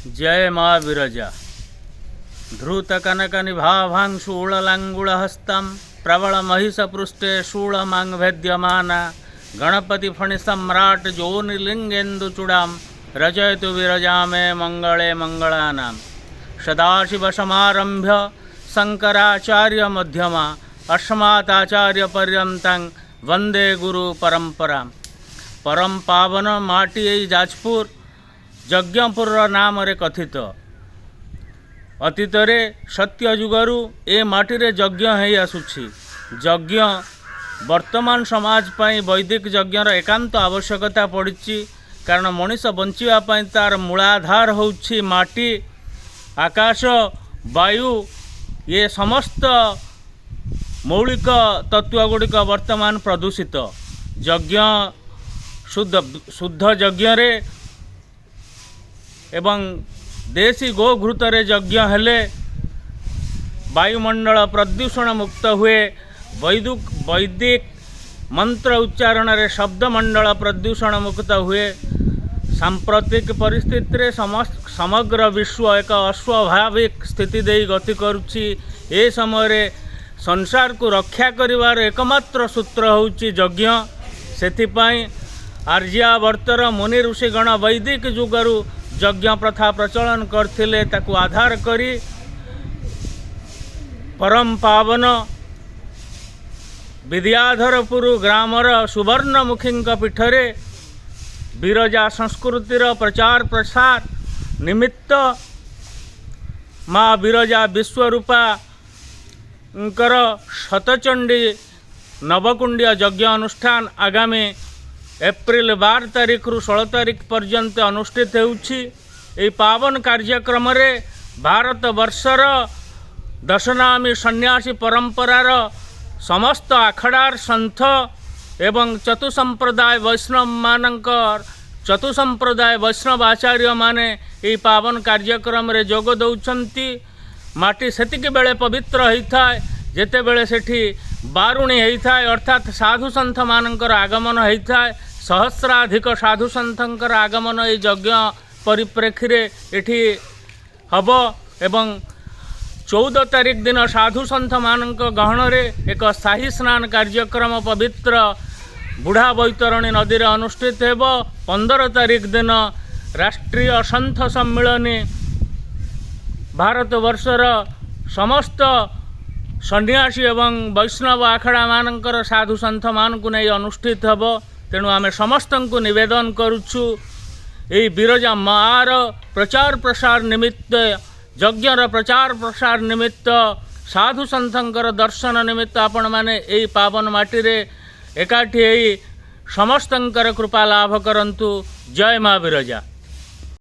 जय माँ विरजा। धृत कनक निभाभां शूललांगुलहस्तं प्रबल महिषपृष्ठे शूलमांगभेद्यमाना गणपति फणि सम्राट जोनिलिंगेन्दुचूड़ां रचयतु विरजा मे मंगले मंगलानां। सदाशिव समारभ्य शंकराचार्य मध्यमा अस्मादाचार्य पर्यन्तं वंदे गुरु परंपरा। परम पावन माटी एई जाजपुर यज्ञपुर नाम रे कथित। अतीत रे सत्य जुगरु ए माटी रे यज्ञ है आसुछि। यज्ञ वर्तमान समाज पाई वैदिक यज्ञर एकांत आवश्यकता पड़िछि, कारण मनीष बंचिबा पाई तार मूलाधार होछि माटी, आकाश, वायु, ये समस्त मौलिक तत्व गुड़िक वर्तमान प्रदूषित। यज्ञ शुद्ध यज्ञ रे एवं देशी गोघृत रे यज्ञ हेले वायुमंडल प्रदूषण मुक्त हुए। वैदिक मंत्र उच्चारण रे शब्द मंडल प्रदूषण मुक्त हुए। सांप्रतिक परिस्थिति रे समग्र विश्व एक अस्वाभाविक स्थिति दे गति करुछि। ए समय रे संसार को रक्षा करिवार एकमात्र सूत्र होछि यज्ञ। सेथिपाई आर्यावर्तर मुनि ऋषिगण वैदिक जुगरु यज्ञ प्रथा प्रचलन करथिले। ताकू आधार करी परम पावन विद्याधरपुर ग्रामर सुवर्णमुखी पीठरे विरजा संस्कृतिर प्रचार प्रसार निमित्त माँ विरजा विश्वरूपा शतचंडी नवकुंडिया यज्ञ अनुष्ठान आगामी एप्रिल 12 तारीख रु 16 तारीख पर्यंत अनुष्ठित होउछि। एई पावन कार्यक्रम रे भारत वर्षर दशनामी सन्यासी परंपरार समस्त आखड़ार संथ एवं चतुसंप्रदाय वैष्णव मानकर चतुसंप्रदाय वैष्णव आचार्य माने एई पावन कार्यक्रम रे जोग दउछंती। माटी सेतिके बेले पवित्र होइथाय जेते बेले सेठी बारुणी होइथाय, अर्थात साधु संथ मानकर आगमन होइथाय। सहस्राधिक साधु संथंकर आगमन ए यज्ञ परिप्रेक्षी रे एठी हब एवं 14 तारीख दिन साधु संथ मानक गहन रे एक शाही स्नान कार्यक्रम पवित्र बुढ़ा बैतरणी नदी रे अनुष्ठित हेब। 15 तारीख दिन राष्ट्रीय संथ सम्मिलनी भारत वर्षर समस्त सन्यासी एवं वैष्णव आखड़ा मानकर साधु संथ मानकु नै अनुष्ठित हेब। तेणु आमे समस्त को निवेदन करुछु एई विरजा मार प्रचार प्रसार निमित्त यज्ञर प्रचार प्रसार निमित्त साधु संथंकर दर्शन निमित्त आपण माने एई पावन माटी रे एकाठी एई समस्तंकर कृपा लाभ करंतु। जय माँ विरजा।